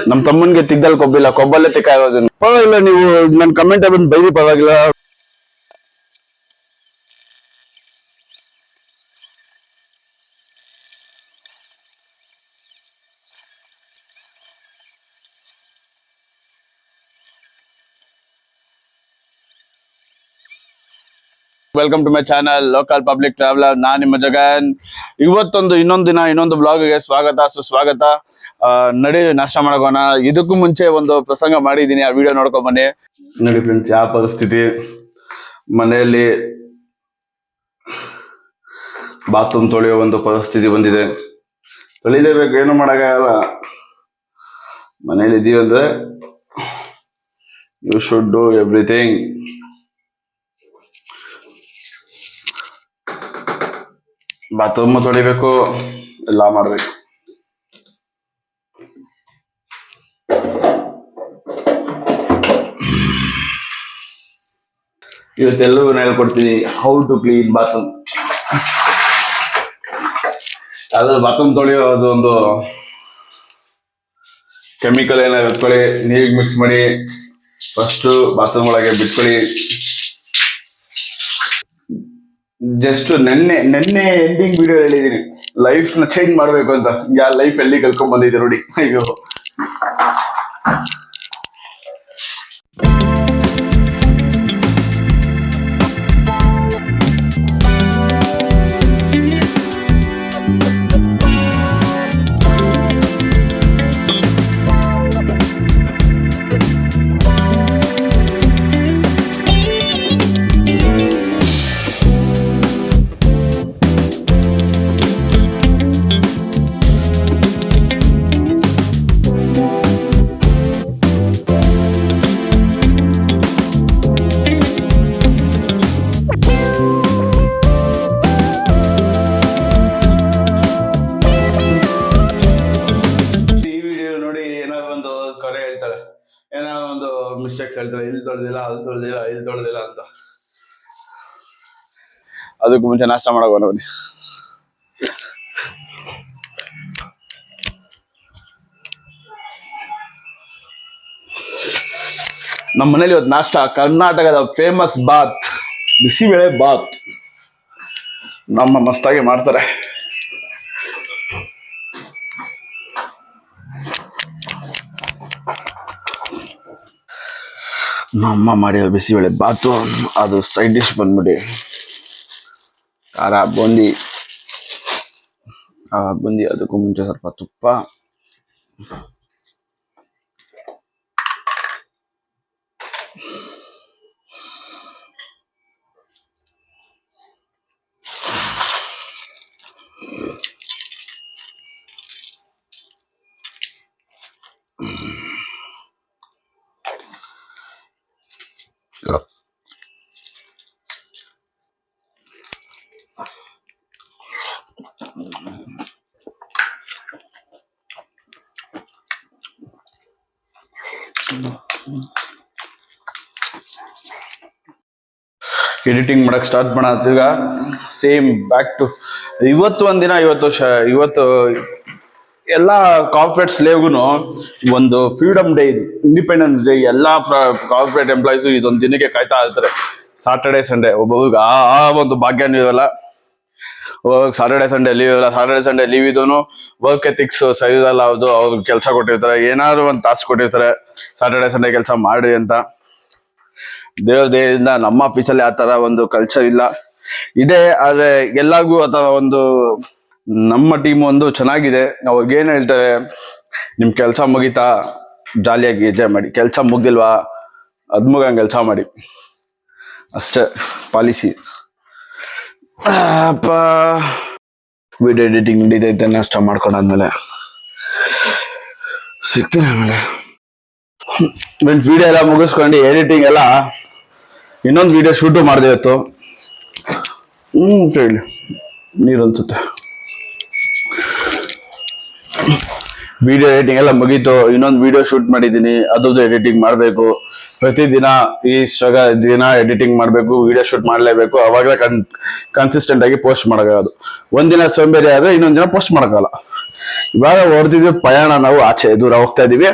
ನಮ್ ತಮ್ಮನ್ಗೆ ತಿಗ್ಗಲ್ ಕೊಬ್ಬಿಲ್ಲ, ಕೊಬ್ಬಲ್ಲೇ ತಿಕ್ಕ ಇರೋದು. ಪರವಾಗಿಲ್ಲ, ನೀವು ನನ್ ಕಮೆಂಟ್ ಬಂದು ಬೈರಿ, ಪರವಾಗಿಲ್ಲ. Welcome to my channel local public traveller. ನಾನ್ ನಿಮ್ಮ ಜಗನ್. ಇನ್ನೊಂದು ದಿನ ಇನ್ನೊಂದು ಬ್ಲಾಗ್ಗೆ ಸ್ವಾಗತ ಸುಸ್ವಾಗತ. ನಡಿ ನಾಷ್ಟ ಮಾಡೋಣ. ಇದಕ್ಕೂ ಮುಂಚೆ ಒಂದು ಪ್ರಸಂಗ ಮಾಡಿದೀನಿ, ಆ ವಿಡಿಯೋ ನೋಡ್ಕೊಂಡ್ ಬನ್ನಿ. ನೋಡಿ ಫ್ರೆಂಡ್ಸ್, ಯಾವ ಪರಿಸ್ಥಿತಿ ಮನೆಯಲ್ಲಿ ಬಾತ್ರೂಮ್ ತೊಳೆಯೋ ಒಂದು ಪರಿಸ್ಥಿತಿ ಬಂದಿದೆ. ತೊಳಿಲೇಬೇಕು, ಏನು ಮಾಡಕ್ಕಾಗಲ್ಲ. ಮನೇಲಿ ಇದೀವಿ ಅಂದ್ರೆ you should do everything. Bathroom ತೊಳಿಬೇಕು, ಎಲ್ಲ ಮಾಡ್ಬೇಕು. ಇವತ್ತೆಲ್ಲರೂ ಹೇಳ್ಕೊಡ್ತೀನಿ ಹೌ ಟು ಕ್ಲೀನ್ ಬಾತ್ರೂಮ್. ಅದ್ರಲ್ಲಿ ಬಾತ್ರೂಮ್ ತೊಳೆಯೋದು ಒಂದು ಕೆಮಿಕಲ್ ಏನಾದ್ರು ಎತ್ಕೊಳ್ಳಿ, ನೀರಿಗೆ ಮಿಕ್ಸ್ ಮಾಡಿ ಫಸ್ಟ್ ಬಾತ್ರೂಮ್ ಒಳಗೆ ಬಿಟ್ಕೊಳ್ಳಿ. ಜಸ್ಟ್ ನೆನ್ನೆ ಎಂಡಿಂಗ್ ವಿಡಿಯೋ ಹೇಳಿದೀನಿ ಲೈಫ್ ನ ಚೇಂಜ್ ಮಾಡ್ಬೇಕು ಅಂತ. ಯಾ ಲೈಫ್ ಎಲ್ಲಿ ಕಲ್ಕೊಂಡ್ ಬಂದಿದೆ ನೋಡಿ. ಅಯ್ಯೋ, ಮಿಸ್ಟೇಕ್ಸ್ ಹೇಳ್ತಾರೆ, ಇಲ್ಲಿ ತೊಳೆದಿಲ್ಲ ಅಂತ. ಅದಕ್ಕೂ ಮುಂಚೆ ನಾಷ್ಟ ಮಾಡೋಣ ಬನ್ನಿ. ನಮ್ಮ ಮನೇಲಿ ಇವತ್ತು ನಾಷ್ಟ ಕರ್ನಾಟಕದ ಫೇಮಸ್ ಬಾತ್, ಬಿಸಿಬೇಳೆ ಬಾತ್ ನಮ್ಮ ಮಸ್ತಾಗಿ ಮಾಡ್ತಾರೆ. ನಮ್ಮ ಮಾಡಿರೋ ಬಿಸಿಬೇಳೆ ಬಾತು. ಅದು ಸೈಡ್ ಡಿಶ್ ಬಂದ್ಬಿಟ್ಟು ಖಾರ ಬೂಂದಿ. ಅದಕ್ಕೂ ಮುಂಚೆ ಸ್ವಲ್ಪ ತುಪ್ಪ, ಎಡಿಟಿಂಗ್ ಮಾಡಕ್ ಸ್ಟಾರ್ಟ್ ಮಾಡತ್ತೀಗ. ಸೇಮ್ ಬ್ಯಾಕ್ ಟು ಇವತ್ತು ಒಂದಿನ. ಇವತ್ತು ಎಲ್ಲ ಕಾರ್ಪೊರೇಟ್ ಸ್ಲೇವ್ಗೂ ಒಂದು ಫ್ರೀಡಮ್ ಡೇ, ಇದು ಇಂಡಿಪೆಂಡೆನ್ಸ್ ಡೇ. ಎಲ್ಲಾ ಕಾರ್ಪೊರೇಟ್ ಎಂಪ್ಲಾಯೀಸು ಇದೊಂದು ದಿನಕ್ಕೆ ಕಾಯ್ತಾ ಇರ್ತಾರೆ. ಸಾಟರ್ಡೆ ಸಂಡೇ ಒಬ್ಬೊಬ್ಬರಿಗೆ ಆ ಒಂದು ಭಾಗ್ಯನೂ ಇರಲ್ಲ. ಸಾಟರ್ಡೆ ಸಂಡೇ ಲೀವ್ ಇರಲ್ಲ. ಸಾಟರ್ಡೆ ಸಂಡೇ ಲೀವ್ ಇದೂನು ವರ್ಕ್ ಎಥಿಕ್ಸ್ ಸರಿ ಇರಲ್ಲ. ಅವ್ರಿಗೆ ಕೆಲಸ ಕೊಟ್ಟಿರ್ತಾರೆ, ಏನಾದ್ರು ಒಂದು ಟಾಸ್ಕ್ ಕೊಟ್ಟಿರ್ತಾರೆ, ಸಾಟರ್ಡೆ ಸಂಡೇ ಕೆಲಸ ಮಾಡ್ರಿ ಅಂತ. ದೇವ್ರ ದೇಹದಿಂದ ನಮ್ಮ ಆಫೀಸಲ್ಲಿ ಆ ತರ ಒಂದು ಕಲ್ಚರ್ ಇಲ್ಲ, ಇದೆ. ಆದ್ರೆ ಎಲ್ಲಾರ್ಗೂ ಅಥವಾ ಒಂದು ನಮ್ಮ ಟೀಮ್ ಒಂದು ಚೆನ್ನಾಗಿದೆ. ಅವ್ರಿಗೆ ಏನ್ ಹೇಳ್ತಾರೆ, ನಿಮ್ ಕೆಲ್ಸ ಮುಗಿತಾ ಜಾಲಿಯಾಗಿ ಎಂಜಾಯ್ ಮಾಡಿ, ಕೆಲ್ಸ ಮುಗ್ದಿಲ್ವಾ ಮುಗಂಗ್ ಕೆಲಸ ಮಾಡಿ, ಅಷ್ಟೇ ಪಾಲಿಸಿ. ಅಪ್ಪ, ವಿಡಿಯೋ ಎಡಿಟಿಂಗ್ ನಡೀತೈತೆ. ನಾಷ್ಟ ಮಾಡ್ಕೊಂಡಾದ್ಮೇಲೆ ಸಿಗ್ತೀನಿ. ಆಮೇಲೆ ವಿಡಿಯೋ ಎಲ್ಲ ಮುಗಿಸ್ಕೊಂಡು ಎಡಿಟಿಂಗ್ ಎಲ್ಲ ಇನ್ನೊಂದು ವಿಡಿಯೋ ಶೂಟು ಮಾಡಿದೆ ಇವತ್ತು. ಹೇಳಿ, ನೀರು ಅನ್ಸುತ್ತೆ. ವಿಡಿಯೋ ಎಡಿಟಿಂಗ್ ಎಲ್ಲ ಮುಗೀತು. ಇನ್ನೊಂದು ವಿಡಿಯೋ ಶೂಟ್ ಮಾಡಿದ್ದೀನಿ, ಅದ್ರದ್ದು ಎಡಿಟಿಂಗ್ ಮಾಡಬೇಕು. ಪ್ರತಿದಿನ ದಿನ ಎಡಿಟಿಂಗ್ ಮಾಡಬೇಕು, ವಿಡಿಯೋ ಶೂಟ್ ಮಾಡಲೇಬೇಕು. ಅವಾಗಲೇ ಕನ್ಸಿಸ್ಟೆಂಟ್ ಆಗಿ ಪೋಸ್ಟ್ ಮಾಡೋದು. ಒಂದಿನ ಸೋಂಬೇರಿ ಆದ್ರೆ ಇನ್ನೊಂದು ದಿನ ಪೋಸ್ಟ್ ಮಾಡೋಕ್ಕಲ್ಲ. ಇವಾಗ ಹೊರಟಿದ್ವಿ ಪ್ರಯಾಣ, ನಾವು ಆಚೆ ದೂರ ಹೋಗ್ತಾ ಇದೀವಿ.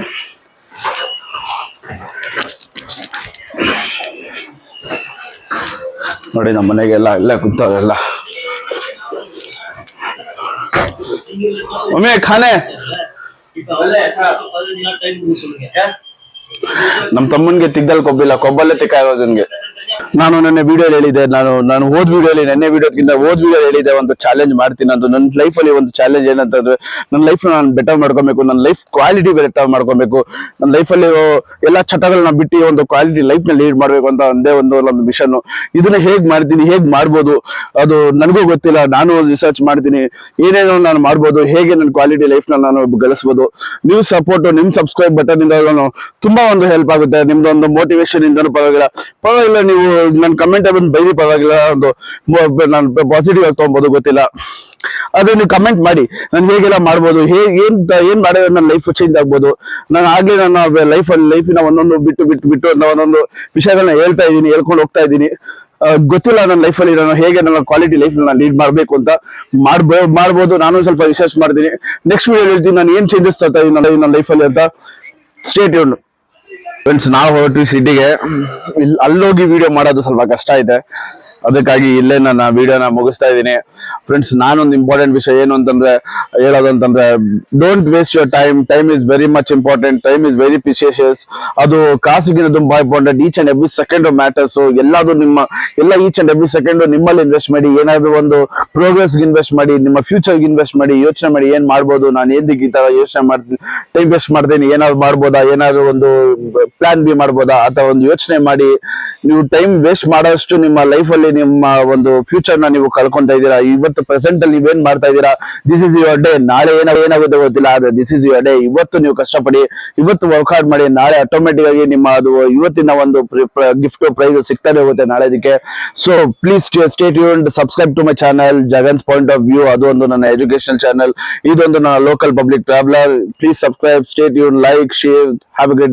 ನೋಡಿ ನಮ್ಮ ಮನೆಗೆಲ್ಲ ಎಲ್ಲ ಕೂತಾವೆಲ್ಲ. ಒಮ್ಮೆ ಖಾನೆ ನಮ್ ತಮ್ಮನ್ಗೆ ತಿಗ್ಗಲ್ ಕೊಬ್ಬಿಲ್ಲ, ಕೊಬ್ಬಲ್ಲೇ ತಿಕ್ಕಾಯೋಜನ್ಗೆ. ನಾನು ನನ್ನ ವಿಡಿಯೋಲಿ ಹೇಳಿದೆ, ನಾನು ಹೋದ್ ವಿಡಿಯೋಲಿ ನೆನ್ನೆ ವಿಡಿಯೋಕ್ಕಿಂತ ಹೋದ್ ವಿಡಿಯೋ ಹೇಳಿದೆ, ಒಂದು ಚಾಲೆಂಜ್ ಮಾಡ್ತೀನಿ ಅಂತ. ನನ್ನ ಲೈಫಲ್ಲಿ ಒಂದು ಚಾಲೆಂಜ್ ಏನಂತಂದ್ರೆ, ನನ್ನ ಲೈಫ್ ನಾನು ಬೆಟರ್ ಮಾಡ್ಕೊಬೇಕು, ನನ್ನ ಲೈಫ್ ಕ್ವಾಲಿಟಿ ಬೆಟರ್ ಮಾಡ್ಕೊಬೇಕು, ನನ್ನ ಲೈಫಲ್ಲಿ ಎಲ್ಲ ಚಟಗಳನ್ನ ಬಿಟ್ಟು ಒಂದು ಕ್ವಾಲಿಟಿ ಲೈಫ್ ನ ಲೀಡ್ ಮಾಡ್ಬೇಕು ಅಂತ ಒಂದೇ ಒಂದು ಮಿಷನ್. ಇದನ್ನ ಹೇಗ್ ಮಾಡ್ತೀನಿ, ಹೇಗ್ ಮಾಡ್ಬೋದು ಅದು ನನಗೂ ಗೊತ್ತಿಲ್ಲ. ನಾನು ರಿಸರ್ಚ್ ಮಾಡ್ತೀನಿ, ಏನೇನೋ ನಾನು ಮಾಡ್ಬೋದು, ಹೇಗೆ ನನ್ನ ಕ್ವಾಲಿಟಿ ಲೈಫ್ ನಾನು ಗಳಿಸ್ಬೋದು. ನೀವು ಸಪೋರ್ಟ್, ನಿಮ್ ಸಬ್ಸ್ಕ್ರೈಬ್ ಬಟನ್ ಇಂದ ತುಂಬಾ ಒಂದು ಹೆಲ್ಪ್ ಆಗುತ್ತೆ. ನಿಮ್ದು ಒಂದು ಮೋಟಿವೇಶನ್ ಇಂದನೂ ಪರವಾಗಿಲ್ಲ, ನೀವು ನನ್ನ ಕಮೆಂಟ್ ಬಂದು ಬೈರಿ ಪರವಾಗಿಲ್ಲ, ಒಂದು ನಾನು ಪಾಸಿಟಿವ್ ಆಗಿ ತಗೊಬೋದು, ಗೊತ್ತಿಲ್ಲ. ಅದೇ ನೀವು ಕಮೆಂಟ್ ಮಾಡಿ, ನಾನು ಹೇಗೆಲ್ಲ ಮಾಡ್ಬೋದು, ಏನ್ ಮಾಡಿದ್ರೆ ನನ್ನ ಲೈಫ್ ಚೇಂಜ್ ಆಗ್ಬೋದು. ನಾನು ಆಗ್ಲೇ ನನ್ನ ಲೈಫಿನ ಒಂದೊಂದು ಬಿಟ್ಟು ಒಂದೊಂದು ವಿಷಯಗಳನ್ನ ಹೇಳ್ಕೊಂಡು ಹೋಗ್ತಾ ಇದ್ದೀನಿ. ಗೊತ್ತಿಲ್ಲ ನನ್ನ ಲೈಫಲ್ಲಿ ನಾನು ಹೇಗೆ ನನ್ನ ಕ್ವಾಲಿಟಿ ಲೈಫ್ ಲೀಡ್ ಮಾಡಬೇಕು ಅಂತ. ಮಾಡ್ಬೋದು. ನಾನು ಸ್ವಲ್ಪ ರಿಸರ್ಚ್ ಮಾಡ್ತೀನಿ. ನೆಕ್ಸ್ಟ್ ವಿಡಿಯೋ ಹೇಳ್ತೀನಿ ನಾನು ಏನ್ ಚೇಂಜಸ್ ತರ್ತಾ ಇದ್ದೀನಿ ನನ್ನ ಲೈಫಲ್ಲಿ ಅಂತ. Stay tuned friends. ನಾವು ಹೊರಟು ಸಿಟಿಗೆ, ಅಲ್ಲೋಗಿ ವಿಡಿಯೋ ಮಾಡೋದು ಸ್ವಲ್ಪ ಕಷ್ಟ ಇದೆ, ಅದಕ್ಕಾಗಿ ಇಲ್ಲೇ ನನ್ನ ವಿಡಿಯೋನ ಮುಗಿಸ್ತಾ ಇದ್ದೀನಿ. ಫ್ರೆಂಡ್ಸ್, ನಾನೊಂದು ಇಂಪಾರ್ಟೆಂಟ್ ವಿಷಯ ಏನು ಅಂತಂದ್ರೆ ಹೇಳೋದಂತಂದ್ರೆ, don't waste your time is very much important, time is very precious. ಅದು ಕಾಸಿಗಿಂತ ತುಂಬಾ important. Each and every second matters. Each and every second ನಿಮ್ಮಲ್ಲಿ ಇನ್ವೆಸ್ಟ್ ಮಾಡಿ, ಏನಾದ್ರು ಒಂದು ಪ್ರೋಗ್ರೆಸ್ ಇನ್ವೆಸ್ಟ್ ಮಾಡಿ, ನಿಮ್ಮ ಫ್ಯೂಚರ್ಗೆ ಇನ್ವೆಸ್ಟ್ ಮಾಡಿ. ಯೋಚನೆ ಮಾಡಿ, ಏನ್ ಮಾಡ್ಬೋದು, ನಾನು ಏದಕ್ಕೆ ಈ ತರ ಯೋಚನೆ ಮಾಡ್ತೀನಿ, ಟೈಮ್ ವೇಸ್ಟ್ ಮಾಡ್ತೀನಿ, ಏನಾದ್ರು ಮಾಡ್ಬೋದಾ, ಏನಾದ್ರು ಒಂದು ಪ್ಲಾನ್ ಬಿ ಮಾಡ್ಬೋದಾ ಅಥವಾ ಒಂದು ಯೋಚನೆ ಮಾಡಿ. ನೀವು ಟೈಮ್ ವೇಸ್ಟ್ ಮಾಡೋಷ್ಟು ನಿಮ್ಮ ಲೈಫಲ್ಲಿ ನಿಮ್ಮ ಒಂದು ಫ್ಯೂಚರ್ ನ ನೀವು ಕಳ್ಕೊಂತ ಇದ್ದೀರಾ. ಇವತ್ತು ಪ್ರೆಸೆಂಟ್ ಅಲ್ಲಿ ನೀವೇನ್ ಮಾಡ್ತಾ ಇದ್ದೀರಾ, ದಿಸ್ ಇಸ್ ಯುವರ್ ಡೇ. ನಾಳೆ ಏನಾಗುತ್ತೆ ಗೊತ್ತಿಲ್ಲ, ಆದ್ರೆ ದಿಸ್ ಇಸ್ ಯುವರ್ ಡೇ. ಇವತ್ತು ನೀವು ಕಷ್ಟಪಡಿ, ಇವತ್ತು ವರ್ಕ್ ಹಾರ್ಡ್ ಮಾಡಿ, ನಾಳೆ ಆಟೋಮೆಟಿಕ್ ಆಗಿ ನಿಮ್ಮ ಅದು ಇವತ್ತಿನ ಒಂದು ಗಿಫ್ಟ್ ಪ್ರೈಸ್ ಸಿಗ್ತಾನೆ ಹೋಗುತ್ತೆ ನಾಳೆದಕ್ಕೆ. So please stay tuned, subscribe to my channel Jagan's point of view. ಅದು ಒಂದು ನನ್ನ ಎಜುಕೇಶನಲ್ ಚಾನಲ್, ಇದೊಂದು ನನ್ನ local public traveller. Please subscribe, stay tuned, like, share. Have a great